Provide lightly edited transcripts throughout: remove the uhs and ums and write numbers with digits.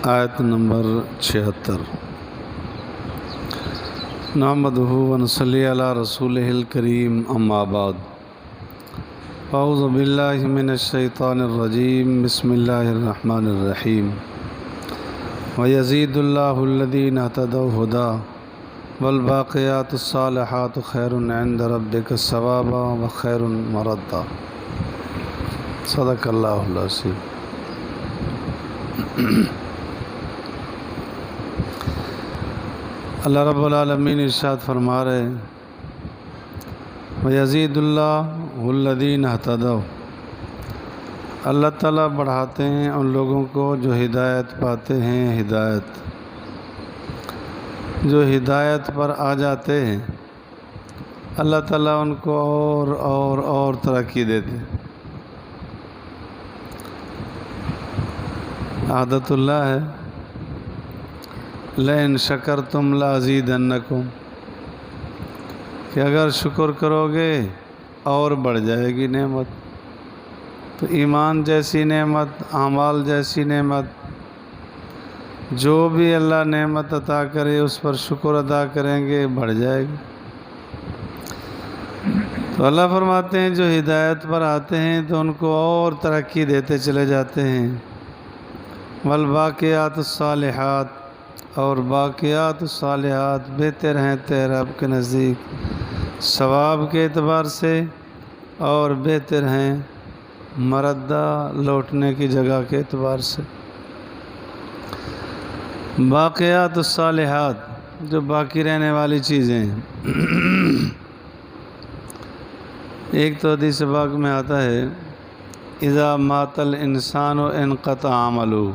آیت نمبر 76۔ نحمدہ و نصلی علی رسولہ الکریم، اما بعد، اعوذ باللہ من الشیطان الرجیم، بسم اللہ الرحمن الرحیم۔ وَيَزِيدُ اللَّهُ الَّذِينَ اهْتَدَوْا هُدًى وَالْبَاقِيَاتُ الصَّالِحَاتُ خَيْرٌ عِندَ رَبِّكَ ثَوَابًا وَخَيْرٌ مَرَدًّا۔ صدق اللہ العظیم۔ اللہ رب العالمین ارشاد فرما رہے ہیں، وَيَزِيدُ اللَّهُ الَّذِينَ اهْتَدَوْا، اللہ تعالیٰ بڑھاتے ہیں ان لوگوں کو جو ہدایت پاتے ہیں، جو ہدایت پر آ جاتے ہیں، اللہ تعالیٰ ان کو اور ترقی دیتے ہیں۔ عادت اللہ ہے، لَإِن شَكَرْتُمْ لَأَزِيدَنَّكُمْ، کہ اگر شکر کرو گے اور بڑھ جائے گی نعمت۔ تو ایمان جیسی نعمت، اعمال جیسی نعمت، جو بھی اللہ نعمت عطا کرے اس پر شکر ادا کریں گے، بڑھ جائے گی۔ تو اللہ فرماتے ہیں جو ہدایت پر آتے ہیں تو ان کو اور ترقی دیتے چلے جاتے ہیں۔ والباقیات الصالحات، اور باقیات الصالحات بہتر ہیں تیرے رب کے نزدیک ثواب کے اعتبار سے، اور بہتر ہیں مردہ لوٹنے کی جگہ کے اعتبار سے۔ باقیات الصالحات، جو باقی رہنے والی چیزیں ہیں۔ ایک تو حدیث پاک میں آتا ہے، اذا مات الانسان انقطع عملہ،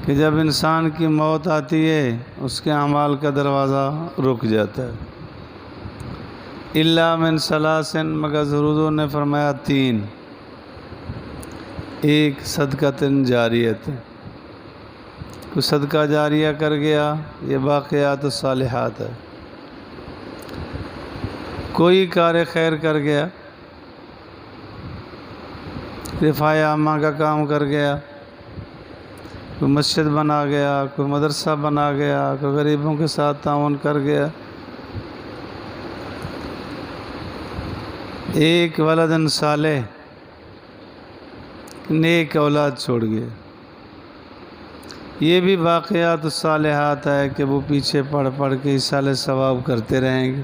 کہ جب انسان کی موت آتی ہے اس کے اعمال کا دروازہ رک جاتا ہے۔ الا من ثلاث، مگر حضور نے فرمایا تین۔ ایک صدقۃ جاریۃ، کوئی صدقہ جاریہ کر گیا، یہ باقیات الصالحات ہے۔ کوئی کار خیر کر گیا، رفاع عامہ کا کام کر گیا، کوئی مسجد بنا گیا، کوئی مدرسہ بنا گیا، کوئی غریبوں کے ساتھ تعاون کر گیا۔ ایک ولد صالح، نیک اولاد چھوڑ گیا، یہ بھی باقیات الصالحات ہے کہ وہ پیچھے پڑھ کے ایصال ثواب کرتے رہیں گے،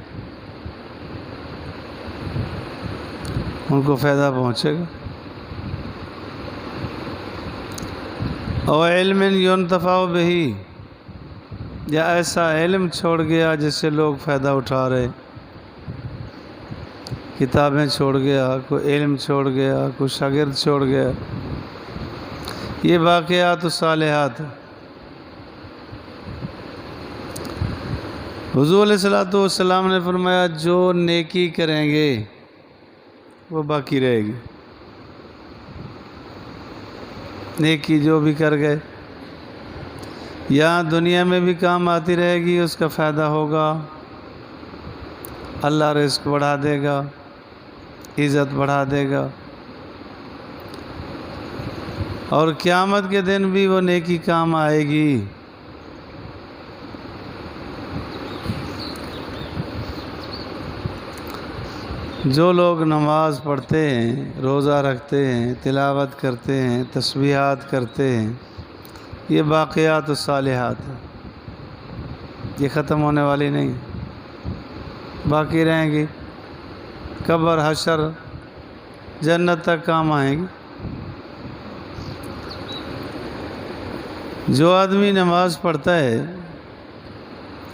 ان کو فائدہ پہنچے گا۔ اور علم ينتفع بہ، یا ایسا علم چھوڑ گیا جس سے لوگ فائدہ اٹھا رہے، کتابیں چھوڑ گیا، کوئی علم چھوڑ گیا، کوئی شاگرد چھوڑ گیا، یہ باقیات الصالحات۔ حضور علیہ الصلوۃ والسلام نے فرمایا جو نیکی کریں گے وہ باقی رہے گی۔ نیکی جو بھی کر گئے یہاں دنیا میں بھی کام آتی رہے گی، اس کا فائدہ ہوگا، اللہ رزق بڑھا دے گا، عزت بڑھا دے گا، اور قیامت کے دن بھی وہ نیکی کام آئے گی۔ جو لوگ نماز پڑھتے ہیں، روزہ رکھتے ہیں، تلاوت کرتے ہیں، تسبیحات کرتے ہیں، یہ باقیات الصالحات ہیں، یہ ختم ہونے والی نہیں، باقی رہیں گی، قبر حشر جنت تک کام آئیں گی۔ جو آدمی نماز پڑھتا ہے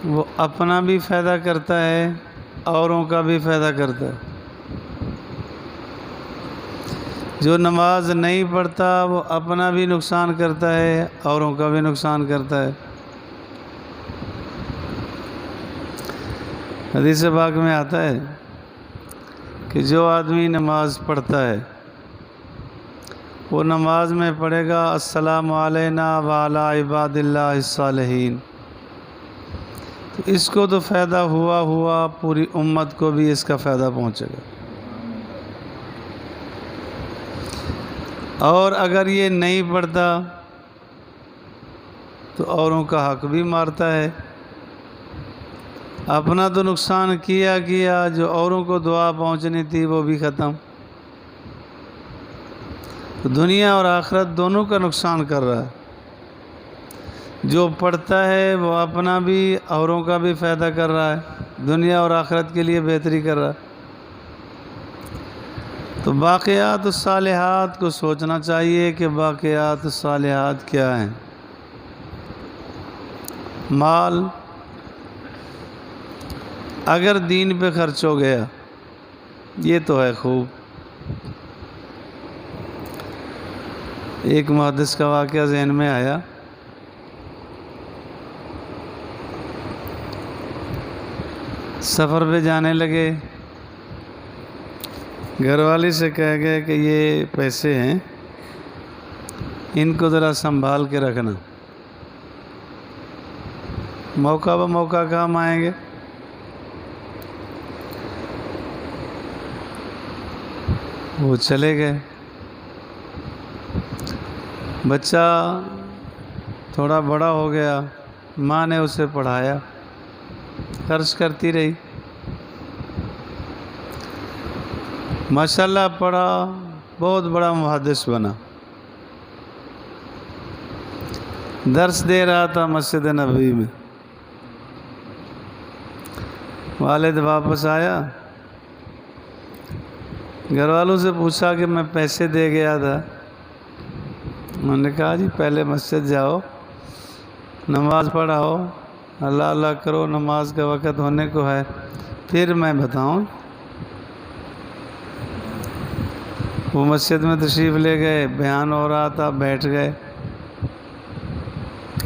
وہ اپنا بھی فائدہ کرتا ہے، اوروں کا بھی فائدہ کرتا ہے۔ جو نماز نہیں پڑھتا وہ اپنا بھی نقصان کرتا ہے، اوروں کا بھی نقصان کرتا ہے۔ حدیث پاک میں آتا ہے کہ جو آدمی نماز پڑھتا ہے وہ نماز میں پڑھے گا السلام علینا وعلی عباد اللہ الصالحین، تو اس کو تو فائدہ ہوا، پوری امت کو بھی اس کا فائدہ پہنچے گا۔ اور اگر یہ نہیں پڑھتا تو اوروں کا حق بھی مارتا ہے۔ اپنا تو نقصان کیا، جو اوروں کو دعا پہنچنی تھی وہ بھی ختم۔ تو دنیا اور آخرت دونوں کا نقصان کر رہا ہے۔ جو پڑھتا ہے وہ اپنا بھی اوروں کا بھی فائدہ کر رہا ہے، دنیا اور آخرت کے لیے بہتری کر رہا ہے۔ تو باقیات الصالحات کو سوچنا چاہیے کہ باقیات الصالحات کیا ہیں۔ مال اگر دین پہ خرچ ہو گیا یہ تو ہے خوب۔ ایک محدث کا واقعہ ذہن میں آیا۔ سفر پہ جانے لگے، گھر والی سے کہہ گئے کہ یہ پیسے ہیں، ان کو ذرا سنبھال کے رکھنا، موقع بہ موقع کام آئیں گے۔ وہ چلے گئے۔ بچہ تھوڑا بڑا ہو گیا، ماں نے اسے پڑھایا، خرچ کرتی رہی، ماشاءاللہ پڑھا، بہت بڑا محدث بنا، درس دے رہا تھا مسجد نبوی میں۔ والد واپس آیا، گھر والوں سے پوچھا کہ میں پیسے دے گیا تھا۔ انہوں نے کہا جی پہلے مسجد جاؤ، نماز پڑھاؤ، اللہ اللہ کرو، نماز کا وقت ہونے کو ہے، پھر میں بتاؤں۔ وہ مسجد میں تشریف لے گئے، بیان ہو رہا تھا، بیٹھ گئے،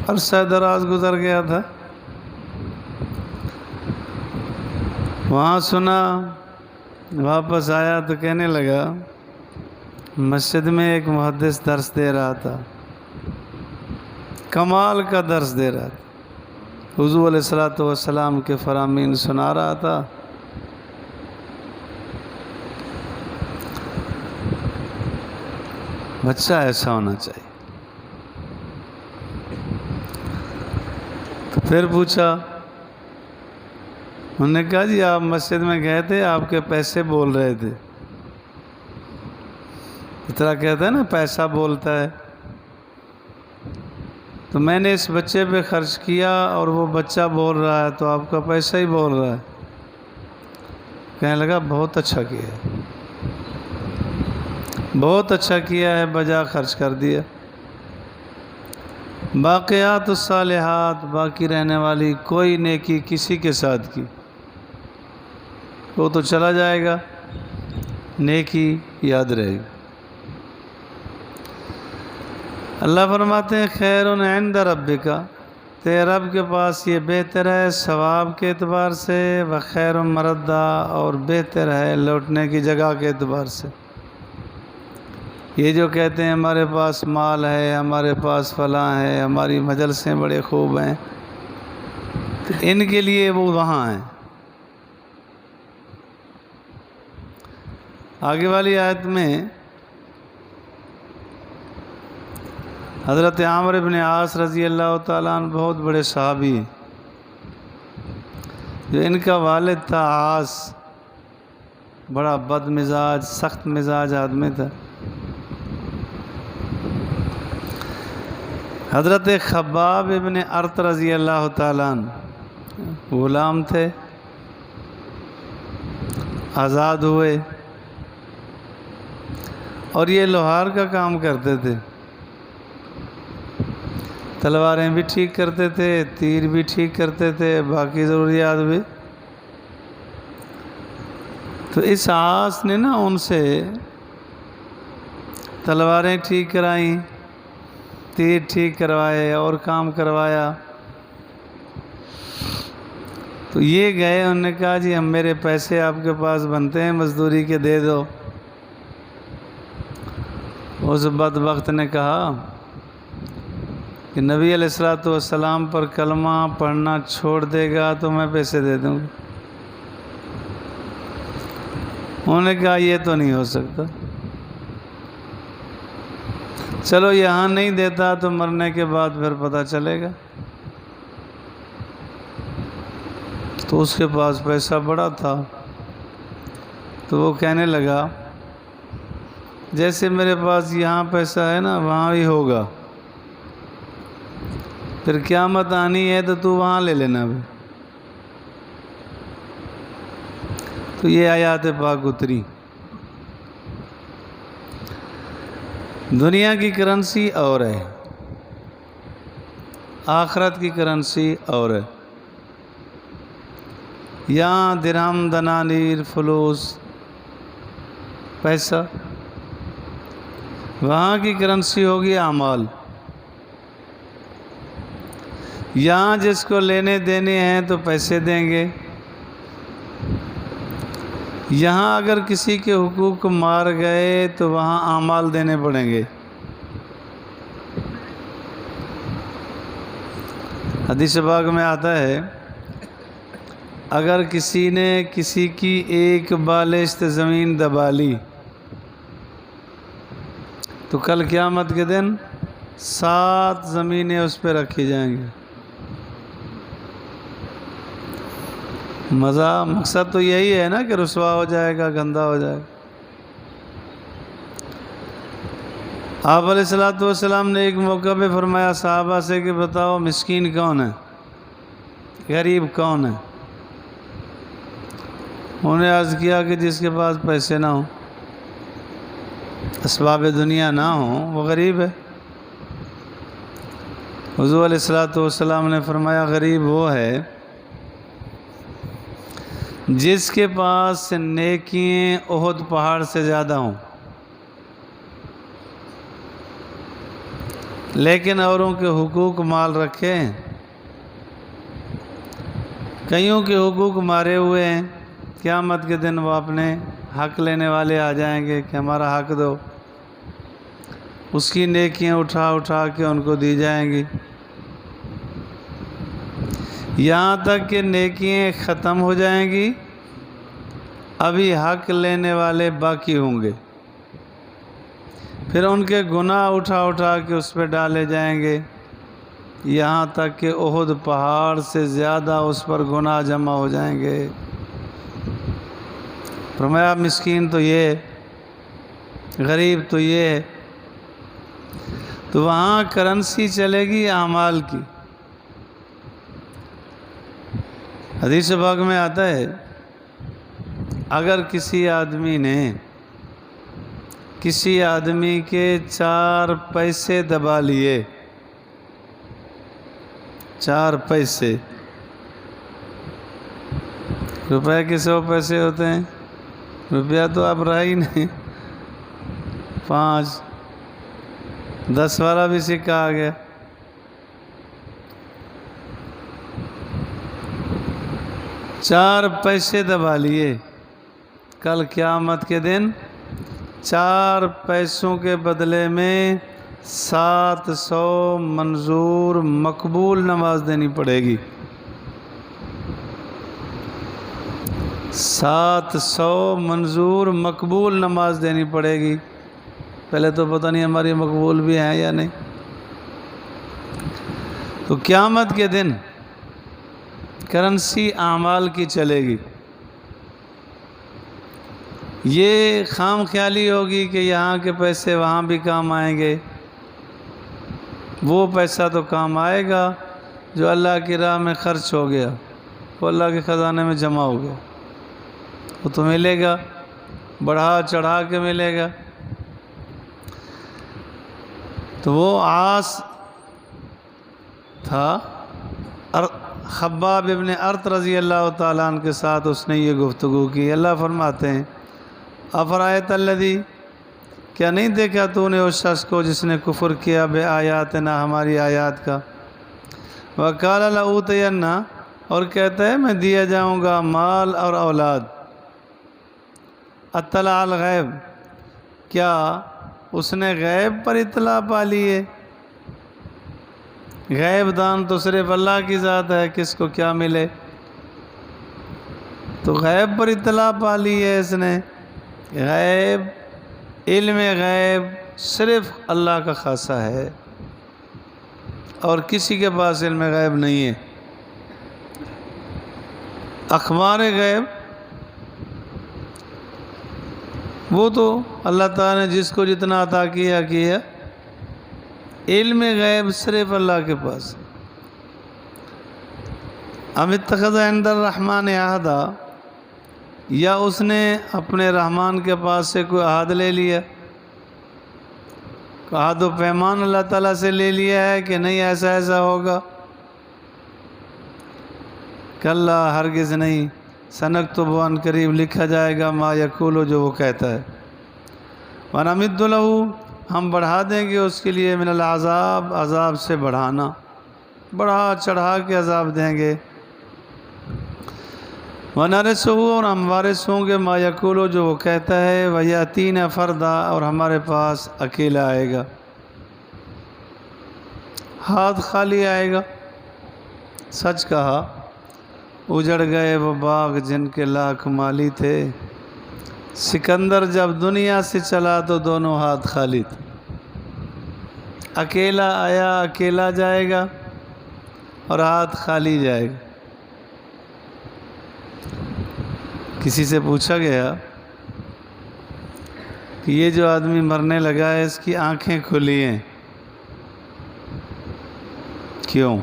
عرصہ دراز گزر گیا تھا۔ وہاں سنا، واپس آیا تو کہنے لگا مسجد میں ایک محدث درس دے رہا تھا، کمال کا درس دے رہا تھا، حضور علیہ الصلوۃ والسلام کے فرامین سنا رہا تھا۔ بچہ ایسا ہونا چاہیے۔ تو پھر پوچھا، انہوں نے کہا جی آپ مسجد میں گئے تھے، آپ کے پیسے بول رہے تھے۔ اس طرح کہتا ہے نا پیسہ بولتا ہے، تو میں نے اس بچے پہ خرچ کیا اور وہ بچہ بول رہا ہے، تو آپ کا پیسہ ہی بول رہا ہے۔ کہنے لگا بہت اچھا کیا ہے، بہت اچھا کیا ہے، بجا خرچ کر دیا۔ باقیات الصالحات، باقی رہنے والی کوئی نیکی کسی کے ساتھ کی وہ تو چلا جائے گا، نیکی یاد رہے گی۔ اللہ فرماتے ہیں خیر عند ربک، تیرے رب کے پاس یہ بہتر ہے ثواب کے اعتبار سے، وخیر مردا، اور بہتر ہے لوٹنے کی جگہ کے اعتبار سے۔ یہ جو کہتے ہیں ہمارے پاس مال ہے، ہمارے پاس فلاں ہے، ہماری مجلسیں بڑے خوب ہیں، تو ان کے لیے وہ وہاں ہیں۔ آگے والی آیت میں حضرت عامر بن عاص رضی اللہ تعالیٰ عنہ بہت بڑے صحابی ہیں، جو ان کا والد تھا عاص، بڑا بد مزاج، سخت مزاج آدمی تھا۔ حضرت خباب ابن ارت رضی اللہ تعالیٰ عنہ غلام تھے، آزاد ہوئے، اور یہ لوہار کا کام کرتے تھے، تلواریں بھی ٹھیک کرتے تھے، تیر بھی ٹھیک کرتے تھے، باقی ضروریات بھی۔ تو اس عاص نے نا ان سے تلواریں ٹھیک کرائیں، تیر ٹھیک کروائے اور کام کروایا۔ تو یہ گئے، انہوں نے کہا جی ہم میرے پیسے آپ کے پاس بنتے ہیں مزدوری کے، دے دو۔ اس بدبخت نے کہا کہ نبی علیہ الصلوۃ والسلام پر کلمہ پڑھنا چھوڑ دے گا تو میں پیسے دے دوں گا۔ انہوں نے کہا یہ تو نہیں ہو سکتا، چلو یہاں نہیں دیتا تو مرنے کے بعد پھر پتہ چلے گا۔ تو اس کے پاس پیسہ بڑا تھا، تو وہ کہنے لگا جیسے میرے پاس یہاں پیسہ ہے نا وہاں بھی ہوگا، پھر قیامت آنی ہے تو وہاں لے لینا بھی۔ تو یہ آیات پاک اتری۔ دنیا کی کرنسی اور ہے، آخرت کی کرنسی اور ہے۔ یہاں درہم، دنانیر، فلوس، پیسہ، وہاں کی کرنسی ہوگی اعمال۔ یہاں جس کو لینے دینے ہیں تو پیسے دیں گے، یہاں اگر کسی کے حقوق مار گئے تو وہاں اعمال دینے پڑیں گے۔ حدیث پاک میں آتا ہے اگر کسی نے کسی کی ایک بالشت زمین دبا لی تو کل قیامت کے دن 7 زمینیں اس پہ رکھی جائیں گی۔ مقصد تو یہی ہے نا کہ رسوا ہو جائے گا، گندا ہو جائے گا۔ آپ علیہ الصلوۃ والسلام نے ایک موقع پہ فرمایا صحابہ سے کہ بتاؤ مسکین کون ہے، غریب کون ہے؟ انہوں نے عرض کیا کہ جس کے پاس پیسے نہ ہوں، اسباب دنیا نہ ہوں، وہ غریب ہے۔ حضور علیہ الصلوۃ والسلام نے فرمایا غریب وہ ہے جس کے پاس نیکییں احد پہاڑ سے زیادہ ہوں، لیکن اوروں کے حقوق مال رکھے ہیں، کئیوں کے حقوق مارے ہوئے ہیں۔ قیامت کے دن وہ اپنے حق لینے والے آ جائیں گے کہ ہمارا حق دو، اس کی نیکیاں اٹھا اٹھا کے ان کو دی جائیں گی، یہاں تک کہ نیکیاں ختم ہو جائیں گی، ابھی حق لینے والے باقی ہوں گے، پھر ان کے گناہ اٹھا اٹھا کے اس پہ ڈالے جائیں گے، یہاں تک کہ احد پہاڑ سے زیادہ اس پر گناہ جمع ہو جائیں گے۔ فرمایا مسکین تو یہ، غریب تو یہ۔ تو وہاں کرنسی چلے گی اعمال کی۔ حدیث پاک میں آتا ہے اگر کسی آدمی نے کسی آدمی کے 4 پیسے دبا لیے، 4 پیسے، روپے کے 100 پیسے ہوتے ہیں، روپیہ تو اب رہا ہی نہیں، 5، 10 والا بھی سکہ آ گیا۔ چار پیسے دبا لیے، کل قیامت کے دن 4 پیسوں کے بدلے میں 700 منظور مقبول نماز دینی پڑے گی۔ 700 منظور مقبول نماز دینی پڑے گی۔ پہلے تو پتہ نہیں ہماری مقبول بھی ہیں یا نہیں۔ تو قیامت کے دن کرنسی اعمال کی چلے گی۔ یہ خام خیالی ہوگی کہ یہاں کے پیسے وہاں بھی کام آئیں گے، وہ پیسہ تو کام آئے گا جو اللہ کی راہ میں خرچ ہو گیا، وہ اللہ کے خزانے میں جمع ہو گیا، وہ تو ملے گا، بڑھا چڑھا کے ملے گا۔ تو وہ عاص تھا، خباب ابن ارت رضی اللہ تعالیٰ عنہ کے ساتھ اس نے یہ گفتگو کی۔ اللہ فرماتے ہیں افرایت الذی، کیا نہیں دیکھا تو نے اس شخص کو جس نے کفر کیا بے آیاتنا، ہماری آیات کا، وقال لأوتین، اور کہتا ہے میں دیا جاؤں گا مال اور اولاد، اطلع الغیب، کیا اس نے غیب پر اطلاع پا لی ہے؟ غیب دان تو صرف اللہ کی ذات ہے، کس کو کیا ملے، تو غیب پر اطلاع پا لی ہے اس نے۔ غیب، علم غیب صرف اللہ کا خاصہ ہے اور کسی کے پاس علم غیب نہیں ہے۔ اخبار غیب وہ تو اللہ تعالیٰ نے جس کو جتنا عطا کیا کیا، علم غیب صرف اللہ کے پاس۔ ام اتخذ عند الرحمن عہدا، یا اس نے اپنے رحمان کے پاس سے کوئی عہد لے لیا، عہد و پیمان اللہ تعالیٰ سے لے لیا ہے کہ نہیں ایسا ایسا ہوگا۔ کلا ہرگز نہیں، سنکتب عن قریب لکھا جائے گا ما یقول، جو وہ کہتا ہے۔ ونمد لہ، ہم بڑھا دیں گے اس کے لیے، من العذاب، عذاب سے بڑھانا، بڑھا چڑھا کے عذاب دیں گے۔ ونرثہ، اور ہم وارث ہوں گے ما یقول، جو وہ کہتا ہے۔ ویاتینا فردا، اور ہمارے پاس اکیلا آئے گا، ہاتھ خالی آئے گا۔ سچ کہا، اجڑ گئے وہ باغ جن کے لاکھ مالی تھے، سکندر جب دنیا سے چلا تو دونوں ہاتھ خالی تھے۔ اکیلا آیا اکیلا جائے گا اور ہاتھ خالی جائے گا۔ کسی سے پوچھا گیا کہ یہ جو آدمی مرنے لگا ہے اس کی آنکھیں کھلی ہیں، کیوں؟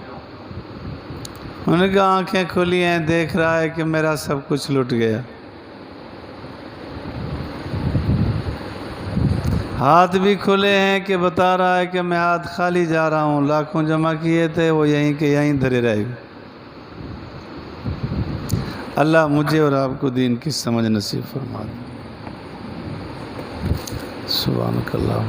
انہوں نے کہا آنکھیں کھلی ہیں، دیکھ رہا ہے کہ میرا سب کچھ لٹ گیا۔ ہاتھ بھی کھلے ہیں کہ بتا رہا ہے کہ میں ہاتھ خالی جا رہا ہوں، لاکھوں جمع کیے تھے وہ یہیں کے یہیں دھرے رہے گا۔ اللہ مجھے اور آپ کو دین کی سمجھ نصیب فرما دے۔ سبحانک اللہ۔